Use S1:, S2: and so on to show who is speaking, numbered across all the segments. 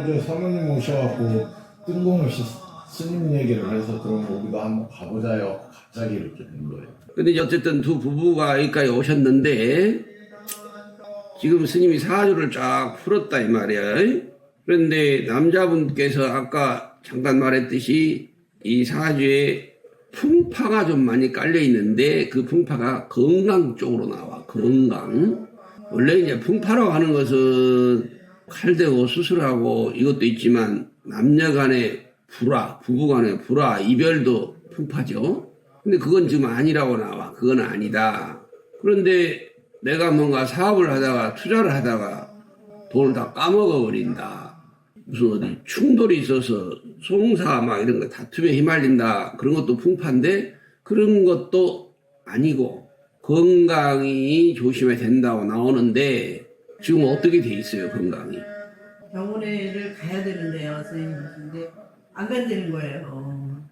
S1: 어제 사모님 오셔갖고 뜬금없이 스님 얘기를 해서 그럼 우리도 한번 가보자요. 갑자기 이렇게 된 거예요.
S2: 근데 이제 어쨌든 두 부부가 여기까지 오셨는데 지금 스님이 사주를 쫙 풀었다 이 말이야. 그런데 남자분께서 아까 잠깐 말했듯이 이 사주에 풍파가 좀 많이 깔려 있는데 그 풍파가 건강 쪽으로 나와. 건강. 원래 이제 풍파라고 하는 것은 칼대고 수술하고 이것도 있지만 남녀 간의 불화, 부부 간의 불화, 이별도 풍파죠. 근데 그건 지금 아니라고 나와. 그건 아니다. 그런데 내가 뭔가 사업을 하다가 투자를 하다가 돈을 다 까먹어 버린다. 무슨 어디 충돌이 있어서 송사 막 이런 거 다툼에 휘말린다. 그런 것도 풍파인데 그런 것도 아니고 건강이 조심해야 된다고 나오는데 지금 어떻게 돼 있어요, 건강이?
S3: 병원에를 가야 되는데요, 선생님. 근데 안 간다는 거예요.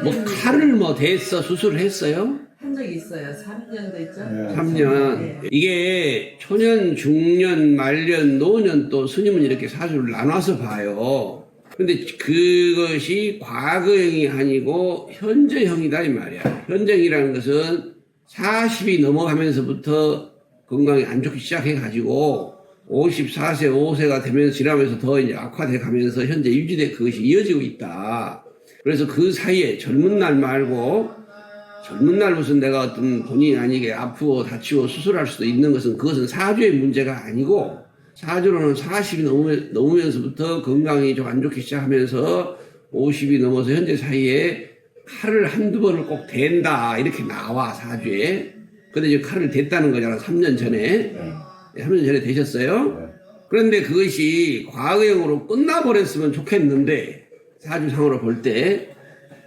S2: 뭐 칼을 뭐 대서 수술을 했어요?
S3: 한 적이 있어요. 3년도 있죠?
S1: 네.
S2: 3년.
S3: 네.
S2: 이게 초년, 중년, 말년, 노년 또 스님은 이렇게 사주를 나눠서 봐요. 근데 그것이 과거형이 아니고 현재형이다 이 말이야. 현재형이라는 것은 40이 넘어가면서부터 건강이 안 좋기 시작해가지고 54세, 5세가 되면서 지나면서 더 이제 악화돼 가면서 현재 유지돼 그것이 이어지고 있다. 그래서 그 사이에 젊은 날 말고 젊은 날 무슨 내가 어떤 본인이 아니게 아프고 다치고 수술할 수도 있는 것은 그것은 사주의 문제가 아니고 사주로는 40이 넘으면서부터 건강이 좀 안 좋기 시작하면서 50이 넘어서 현재 사이에 칼을 한두 번을 꼭 댄다 이렇게 나와 사주에. 근데 이제 칼을 댔다는 거잖아 3년 전에.
S1: 네.
S2: 3년 전에 되셨어요.
S1: 네.
S2: 그런데 그것이 과거형으로 끝나버렸으면 좋겠는데 사주상으로 볼 때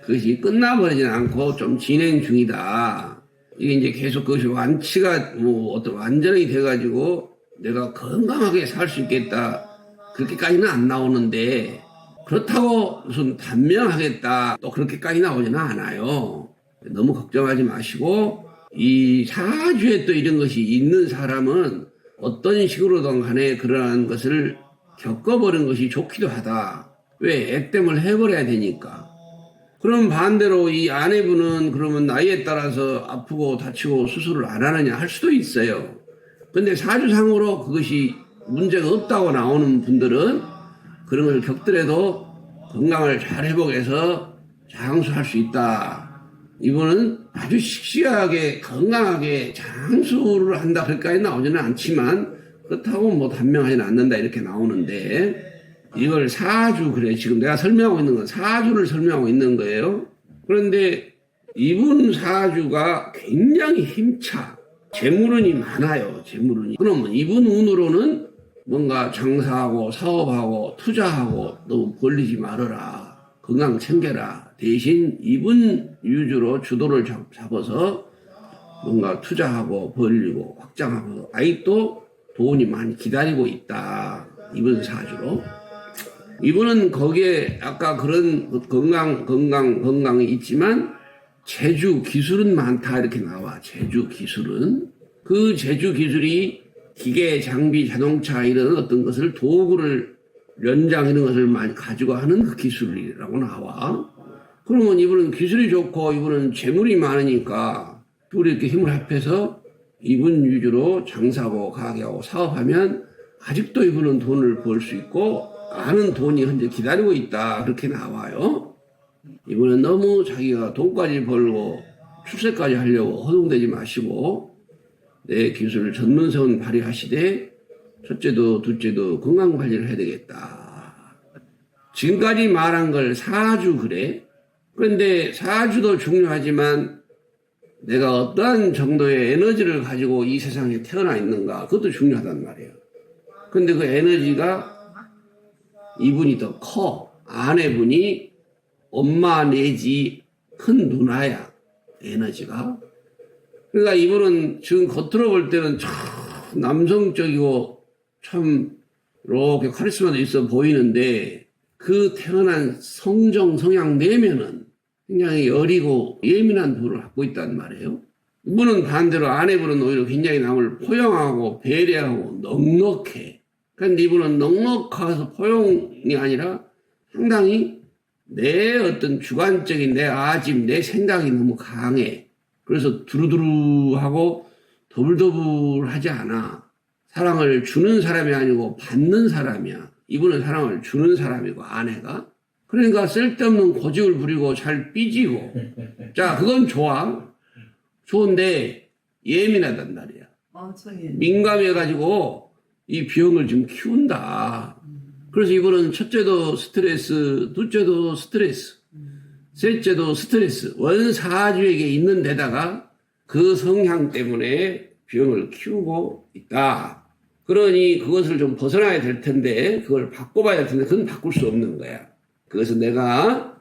S2: 그것이 끝나버리진 않고 좀 진행 중이다. 이게 이제 계속 그것이 완치가 뭐 어떤 완전히 돼가지고 내가 건강하게 살 수 있겠다. 그렇게까지는 안 나오는데 그렇다고 무슨 단명하겠다. 또 그렇게까지 나오지는 않아요. 너무 걱정하지 마시고 이 사주에 또 이런 것이 있는 사람은 어떤 식으로든 간에 그러한 것을 겪어버린 것이 좋기도 하다. 왜? 액땜을 해버려야 되니까. 그럼 반대로 이 아내분은 그러면 나이에 따라서 아프고 다치고 수술을 안 하느냐 할 수도 있어요. 근데 사주상으로 그것이 문제가 없다고 나오는 분들은 그런 걸 겪더라도 건강을 잘 회복해서 장수할 수 있다. 이분은 아주 씩씩하게 건강하게 장수를 한다 그렇게까지 나오지는 않지만 그렇다고 뭐 단명하지는 않는다 이렇게 나오는데 이걸 사주 그래 지금 내가 설명하고 있는 건 사주를 설명하고 있는 거예요. 그런데 이분 사주가 굉장히 힘차 재물운이 많아요. 재물운이. 그러면 이분 운으로는 뭔가 장사하고 사업하고 투자하고 너무 벌리지 말아라. 건강 챙겨라. 대신 이분 위주로 주도를 잡아서 뭔가 투자하고 벌리고 확장하고 아직도 돈이 많이 기다리고 있다. 이분 사주로. 이분은 거기에 아까 그런 건강이 있지만 제주 기술은 많다 이렇게 나와. 제주 기술은. 그 제주 기술이 기계, 장비, 자동차 이런 어떤 것을 도구를 연장 이런 것을 많이 가지고 하는 그 기술이라고 나와. 그러면 이분은 기술이 좋고 이분은 재물이 많으니까 둘이 이렇게 힘을 합해서 이분 위주로 장사하고 가게하고 사업하면 아직도 이분은 돈을 벌 수 있고 많은 돈이 현재 기다리고 있다 그렇게 나와요. 이분은 너무 자기가 돈까지 벌고 출세까지 하려고 허둥대지 마시고 내 기술을 전문성은 발휘하시되 첫째도 둘째도 건강관리를 해야 되겠다. 지금까지 말한 걸 사주 그래. 그런데 사주도 중요하지만 내가 어떠한 정도의 에너지를 가지고 이 세상에 태어나 있는가 그것도 중요하단 말이에요. 근데 그 에너지가 이분이 더 커. 아내분이 엄마 내지 큰 누나야. 에너지가. 그러니까 이분은 지금 겉으로 볼 때는 참 남성적이고 참 이렇게 카리스마도 있어 보이는데 그 태어난 성향 내면은 굉장히 여리고 예민한 분을 갖고 있단 말이에요. 이분은 반대로 아내분은 오히려 굉장히 남을 포용하고 배려하고 넉넉해. 그런데 이분은 넉넉해서 포용이 아니라 상당히 내 어떤 주관적인 내 아집, 내 생각이 너무 강해. 그래서 두루두루하고 더블더블하지 않아. 사랑을 주는 사람이 아니고 받는 사람이야. 이분은 사랑을 주는 사람이고 아내가. 그러니까 쓸데없는 고집을 부리고 잘 삐지고. 자, 그건 좋아. 좋은데 예민하단 말이야.
S3: 엄청
S2: 민감해가지고 이 병을 좀 키운다. 그래서 이분은 첫째도 스트레스, 둘째도 스트레스, 셋째도 스트레스. 원사주에게 있는 데다가 그 성향 때문에 병을 키우고 있다. 그러니 그것을 좀 벗어나야 될 텐데 그걸 바꿔봐야 될 텐데 그건 바꿀 수 없는 거야. 그래서 내가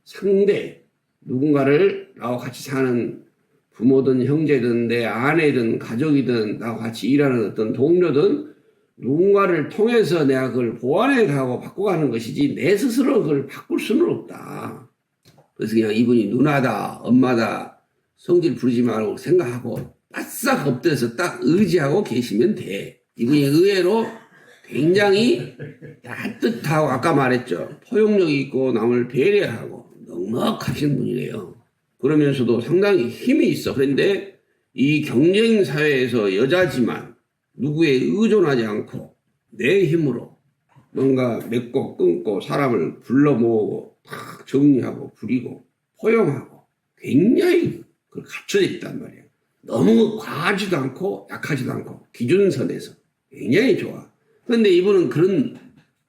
S2: 상대 누군가를 나와 같이 사는 부모든 형제든 내 아내든 가족이든 나와 같이 일하는 어떤 동료든 누군가를 통해서 내가 그걸 보완해 가고 바꿔가는 것이지 내 스스로 그걸 바꿀 수는 없다. 그래서 그냥 이분이 누나다 엄마다 성질 부리지 말고 생각하고 바싹 엎드려서 딱 의지하고 계시면 돼. 이분이 의외로 굉장히 따뜻하고 아까 말했죠. 포용력이 있고 남을 배려하고 넉넉하신 분이래요. 그러면서도 상당히 힘이 있어. 그런데 이 경쟁 사회에서 여자지만 누구에 의존하지 않고 내 힘으로 뭔가 맺고 끊고 사람을 불러 모으고 탁 정리하고 부리고 포용하고 굉장히 그걸 갖춰져 있단 말이야. 너무 과하지도 않고 약하지도 않고 기준선에서 굉장히 좋아. 그런데 이분은 그런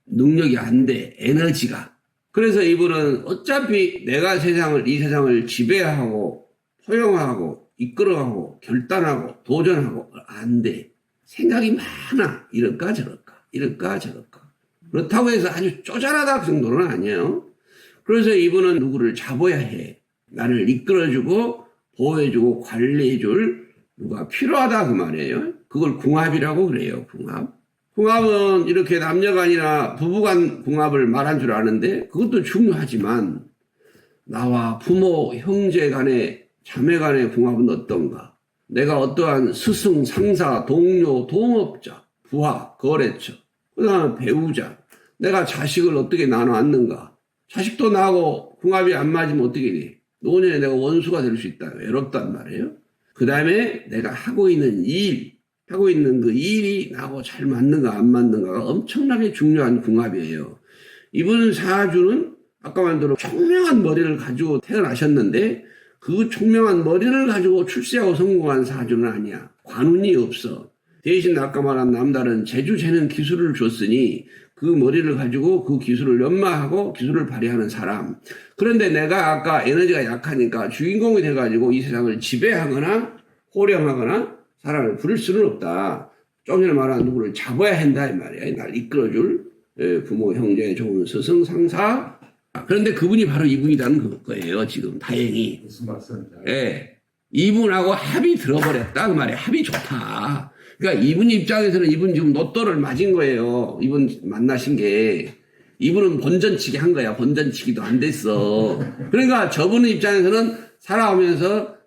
S2: 능력이 안 돼. 에너지가. 그래서 이분은 어차피 내가 이 세상을 지배하고 포용하고 이끌어가고 결단하고 도전하고 안 돼. 생각이 많아. 이럴까 저럴까 이럴까 저럴까. 그렇다고 해서 아주 쪼잔하다 그 정도는 아니에요. 그래서 이분은 누구를 잡아야 해. 나를 이끌어주고 보호해주고 관리해줄 누가 필요하다 그 말이에요. 그걸 궁합이라고 그래요. 궁합. 궁합은 이렇게 남녀가 아니라 부부간 궁합을 말한 줄 아는데 그것도 중요하지만 나와 부모, 형제 간의 자매 간의 궁합은 어떤가? 내가 어떠한 스승, 상사, 동료, 동업자, 부하, 거래처, 그 다음에 배우자, 내가 자식을 어떻게 나눠왔는가? 자식도 나하고 궁합이 안 맞으면 어떻게 돼? 노년에 내가 원수가 될 수 있다. 외롭단 말이에요. 그 다음에 내가 하고 있는 하고 있는 그 일이 나하고 잘 맞는가 안 맞는가가 엄청나게 중요한 궁합이에요. 이분 사주는 아까 말대로 총명한 머리를 가지고 태어나셨는데 그 총명한 머리를 가지고 출세하고 성공한 사주는 아니야. 관운이 없어. 대신 아까 말한 남달은 재주 재는 기술을 줬으니 그 머리를 가지고 그 기술을 연마하고 기술을 발휘하는 사람. 그런데 내가 아까 에너지가 약하니까 주인공이 돼가지고 이 세상을 지배하거나 호령하거나 사람을 부릴 수는 없다. 좀 전에 말한 누구를 잡아야 한다 이 말이야. 날 이끌어줄 부모, 형제, 좋은 스승, 상사. 그런데 그분이 바로 이분이라는 거예요. 지금 다행히.
S1: 무슨 말씀인지
S2: 예, 이분하고 합이 들어버렸다 그 말이야. 합이 좋다. 그러니까 이분 입장에서는 이분 지금 로또를 맞은 거예요. 이분 만나신 게. 이분은 본전치기 한 거야. 본전치기도 안 됐어. 그러니까 저분 입장에서는 살아오면서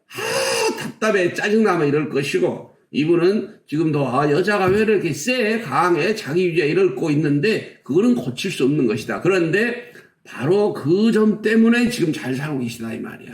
S2: 답답해 짜증나면 이럴 것이고 이분은 지금도 여자가 왜 이렇게 세 강해 자기 유지에 이러고 있는데 그거는 고칠 수 없는 것이다. 그런데 바로 그 점 때문에 지금 잘 살고 계시다 이 말이야.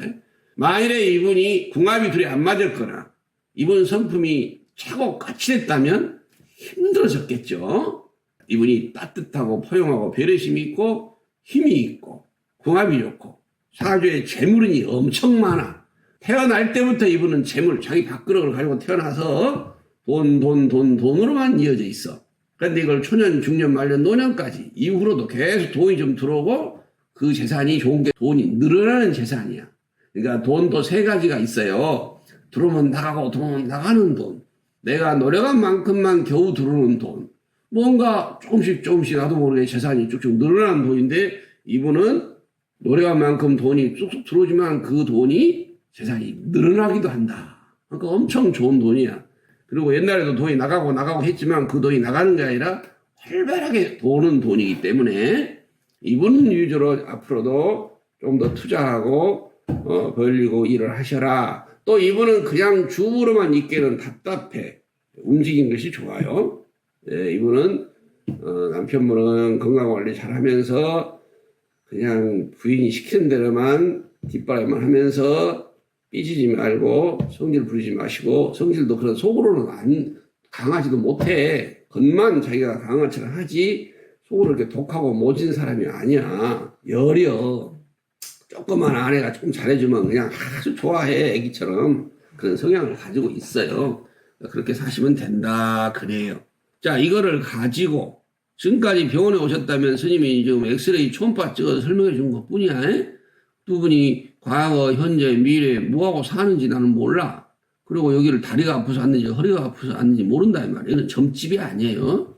S2: 만일에 이분이 궁합이 둘이 안 맞았거나 이분 성품이 차고 까칠했다면 힘들어졌겠죠. 이분이 따뜻하고 포용하고 배려심이 있고 힘이 있고 궁합이 좋고 사주에 재물이 엄청 많아. 태어날 때부터 이분은 재물, 자기 밥그릇을 가지고 태어나서 돈으로만 이어져 있어. 그런데 이걸 초년, 중년, 말년, 노년까지 이후로도 계속 돈이 좀 들어오고 그 재산이 좋은 게 돈이 늘어나는 재산이야. 그러니까 돈도 세 가지가 있어요. 들어오면 나가고 들어오면 나가는 돈. 내가 노력한 만큼만 겨우 들어오는 돈. 뭔가 조금씩 나도 모르게 재산이 쭉쭉 늘어나는 돈인데 이분은 노력한 만큼 돈이 쑥쑥 들어오지만 그 돈이 재산이 늘어나기도 한다. 그러니까 엄청 좋은 돈이야. 그리고 옛날에도 돈이 나가고 했지만 그 돈이 나가는 게 아니라 활발하게 도는 돈이기 때문에 이분은 위주로 앞으로도 좀 더 투자하고 벌리고 일을 하셔라. 또 이분은 그냥 주부로만 있기는 답답해. 움직인 것이 좋아요. 예, 이분은 남편분은 건강관리 잘 하면서 그냥 부인이 시키는 대로만 뒷바라지만 하면서 삐지지 말고 성질 부리지 마시고, 성질도 그런 속으로는 안 강하지도 못해. 겉만 자기가 강한 것처럼 하지 속으로 이렇게 독하고 모진 사람이 아니야. 여려. 조그만 아내가 조금 잘해주면 그냥 아주 좋아해. 애기처럼. 그런 성향을 가지고 있어요. 그렇게 사시면 된다 그래요. 자, 이거를 가지고 지금까지 병원에 오셨다면 스님이 지금 엑스레이 초음파 찍어서 설명해 준 것 뿐이야. 두 분이 과거, 현재, 미래 뭐하고 사는지 나는 몰라. 그리고 여기를 다리가 아파서 왔는지 허리가 아파서 왔는지 모른다 이 말이에요. 이건 점집이 아니에요.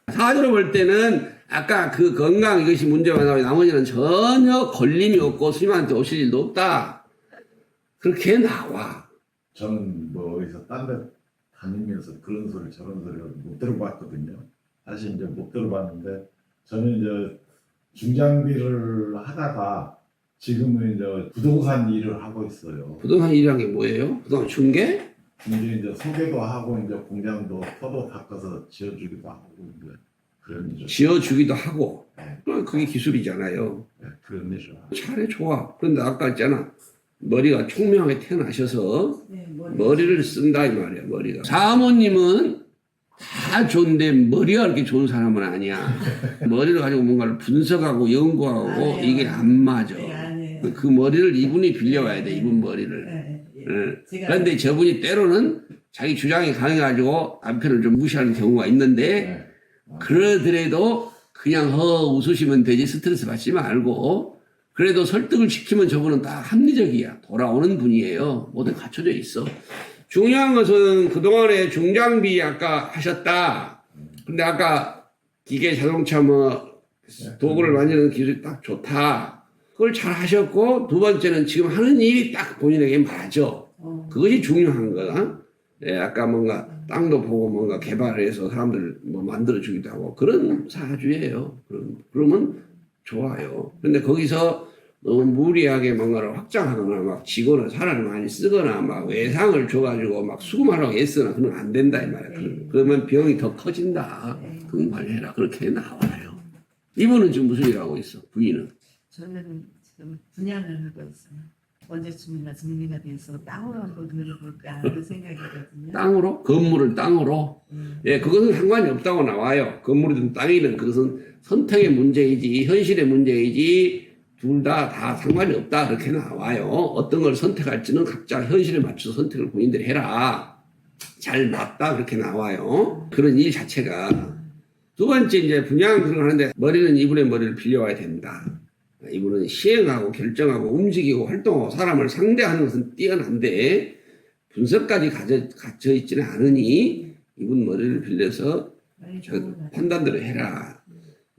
S2: 사주로 볼 때는 아까 그 건강 이것이 문제가 나오고 나머지는 전혀 걸림이 없고 스님한테 오실 일도 없다. 그렇게 나와.
S1: 저는 뭐 어디서 딴 데 다니면서 그런 소리 저런 소리를 못 들어봤거든요. 사실 이제 못 들어봤는데 저는 이제 중장비를 하다가 지금은 이제 부동산 일을 하고 있어요.
S2: 부동산 일이란 게 뭐예요? 부동산 중개?
S1: 이제 소개도 하고 이제 공장도 터도 닦아서 지어주기도 하고 이제 그런 일을.
S2: 지어주기도 하고.
S1: 네.
S2: 그게 기술이잖아요.
S1: 네, 그런 일을.
S2: 차라리 좋아. 그런데 아까 했잖아. 머리가 총명하게 태어나셔서
S3: 네,
S2: 머리를 쓴다 이 말이야. 머리가. 사모님은 다 좋은데 머리가 그렇게 좋은 사람은 아니야. 머리를 가지고 뭔가를 분석하고 연구하고
S3: 안 해요.
S2: 이게 안 맞아.
S3: 네, 안 해요.
S2: 그 머리를 이분이 빌려와야 돼. 이분 머리를.
S3: 네, 네.
S2: 예. 그런데 저분이 때로는 자기 주장이 강해가지고 남편을 좀 무시하는 경우가 있는데
S1: 네.
S2: 그러더라도 그냥 웃으시면 되지 스트레스 받지 말고 그래도 설득을 시키면 저분은 다 합리적이야. 돌아오는 분이에요. 모두 갖춰져 있어. 중요한 것은 그동안에 중장비 아까 하셨다. 근데 아까 기계 자동차 뭐 도구를 만지는 기술이 딱 좋다. 그걸 잘 하셨고 두 번째는 지금 하는 일이 딱 본인에게 맞아. 그것이 중요한 거다. 예, 아까 뭔가 땅도 보고 뭔가 개발해서 사람들 뭐 만들어주기도 하고 그런 사주예요. 그러면 좋아요. 근데 거기서 너무 무리하게 뭔가를 확장하거나 막 지거나 사람을 많이 쓰거나 막 외상을 줘가지고 막 수금하라고 애쓰나 그건 안 된다 이 말이야. 그러면 병이 더 커진다. 그건 관리해라. 그렇게 나와요. 이분은 지금 무슨 일 하고 있어? 부인은?
S4: 저는 지금 분양을 하고 있어요. 언제쯤이나 정리가 돼서 땅으로 한번 들어볼까 그 생각이거든요.
S2: 땅으로? 건물을 땅으로? 예, 그것은 상관이 없다고 나와요. 건물이든 땅이든 그것은 선택의 문제이지 현실의 문제이지 둘 다 상관이 없다 그렇게 나와요. 어떤 걸 선택할지는 각자 현실에 맞춰서 선택을 본인들이 해라. 잘 맞다 그렇게 나와요. 그런 일 자체가. 두 번째 이제 분양 그런 거 하는데 머리는 이분의 머리를 빌려와야 된다. 이분은 시행하고 결정하고 움직이고 활동하고 사람을 상대하는 것은 뛰어난데 분석까지 갖춰 있지는 않으니 이분 머리를 빌려서 판단대로 해라.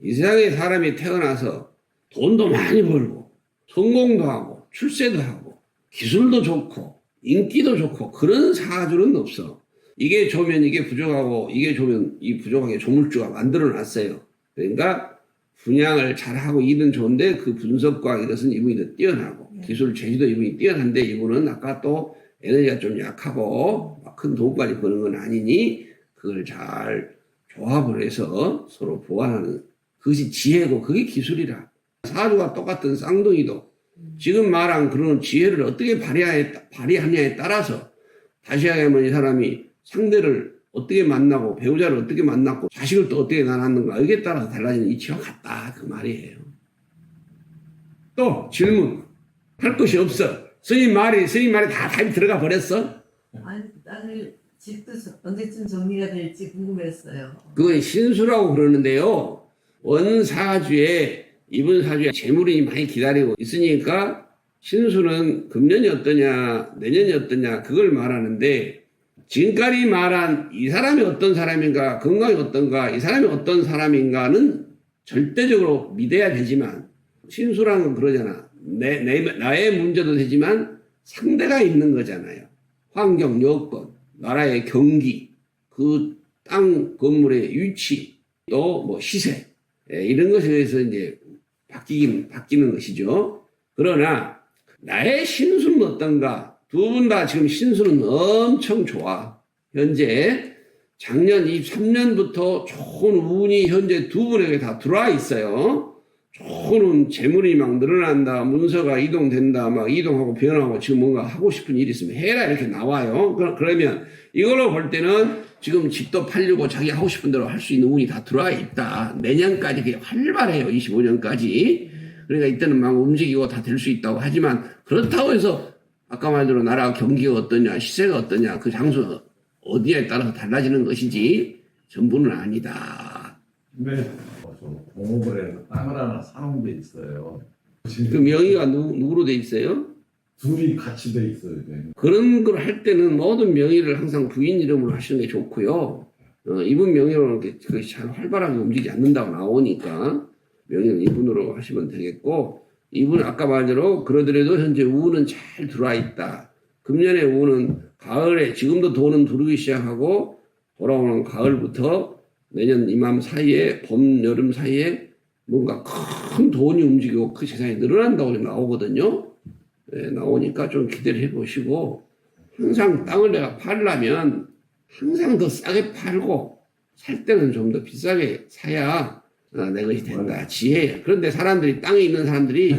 S2: 이 세상에 사람이 태어나서 돈도 많이 벌고 성공도 하고 출세도 하고 기술도 좋고 인기도 좋고 그런 사주는 없어. 이게 좋으면 이게 부족하고 이게 좋으면 이 부족하게 조물주가 만들어놨어요. 그러니까 분양을 잘하고 일은 좋은데 그 분석과 이것은 이분이 더 뛰어나고 기술 제주도 이분이 뛰어난데 이분은 아까 또 에너지가 좀 약하고 큰 돈까지 버는 건 아니니 그걸 잘 조합을 해서 서로 보완하는 그것이 지혜고 그게 기술이라. 사주가 똑같은 쌍둥이도 지금 말한 그런 지혜를 어떻게 발휘하냐에 따라서 다시 하면 이 사람이 상대를 어떻게 만나고 배우자를 어떻게 만났고 자식을 또 어떻게 낳았는가 여기에 따라서 달라지는 이치와 같다 그 말이에요. 또 질문 할 것이 없어. 스님 말이 다 답이 들어가 버렸어.
S3: 아니, 나는 집도 언제쯤 정리가 될지 궁금했어요.
S2: 그건 신수라고 그러는데요. 원사주에 이분 사주에 재물이 많이 기다리고 있으니까 신수는 금년이 어떠냐 내년이 어떠냐 그걸 말하는데 지금까지 말한 이 사람이 어떤 사람인가 건강이 어떤가 이 사람이 어떤 사람인가는 절대적으로 믿어야 되지만 신수라는 건 그러잖아. 나의 문제도 되지만 상대가 있는 거잖아요. 환경, 여건, 나라의 경기, 그 땅 건물의 위치, 또 뭐 시세 이런 것에 대해서 이제 바뀌는 것이죠. 그러나 나의 신수는 어떤가? 두 분 다 지금 신수는 엄청 좋아. 현재 작년 23년부터 좋은 운이 현재 두 분에게 다 들어와 있어요. 좋은 운, 재물이 막 늘어난다, 문서가 이동된다, 막 이동하고 변하고 지금 뭔가 하고 싶은 일이 있으면 해라 이렇게 나와요. 그러면 이걸로 볼 때는 지금 집도 팔리고 자기 하고 싶은 대로 할 수 있는 운이 다 들어와 있다. 내년까지 그게 활발해요. 25년까지. 그러니까 이때는 막 움직이고 다 될 수 있다고 하지만 그렇다고 해서 아까 말대로 나라 경기가 어떠냐, 시세가 어떠냐, 그 장소 어디에 따라서 달라지는 것이지 전부는 아니다.
S1: 근데 저 공업을 해서 땅을 하나 사놓은 게 있어요.
S2: 그 명의가 누구로 돼 있어요?
S1: 둘이 같이 돼 있어요. 네.
S2: 그런 걸 할 때는 모든 명의를 항상 부인 이름으로 하시는 게 좋고요. 이분 명의로는 그것이 잘 활발하게 움직이지 않는다고 나오니까 명의는 이분으로 하시면 되겠고, 이분은 아까 말대로 그러더라도 현재 우는 잘 들어와 있다. 금년에 우는 가을에 지금도 돈은 들어오기 시작하고 돌아오는 가을부터 내년 이맘 사이에 봄, 여름 사이에 뭔가 큰 돈이 움직이고 그 재산이 늘어난다고 나오거든요. 네, 나오니까 좀 기대를 해보시고, 항상 땅을 내가 팔려면 항상 더 싸게 팔고 살 때는 좀 더 비싸게 사야 내 것이 된다. 지혜야. 그런데 사람들이 땅에 있는 사람들이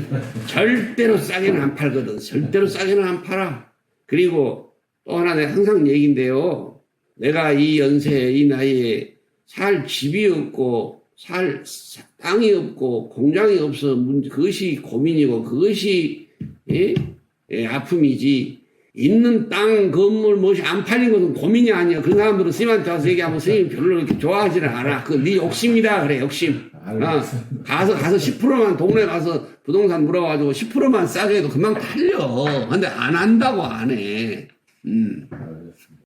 S2: 절대로 싸게는 안 팔거든. 절대로 싸게는 안 팔아. 그리고 또 하나 내가 항상 얘기인데요. 내가 이 연세에 이 나이에 살 집이 없고 살 땅이 없고 공장이 없어 그것이 고민이고 그것이 아픔이지. 있는 땅, 건물, 무엇이 안 팔린 것은 고민이 아니야. 그런 사람들은 스님한테 와서 얘기하면 스님 별로 그렇게 좋아하지는 않아. 그 네 욕심이다. 그래, 욕심. 가서 10%만 동네 가서 부동산 물어가지고 10%만 싸게 해도 금방 팔려. 근데 안 한다고 안 해.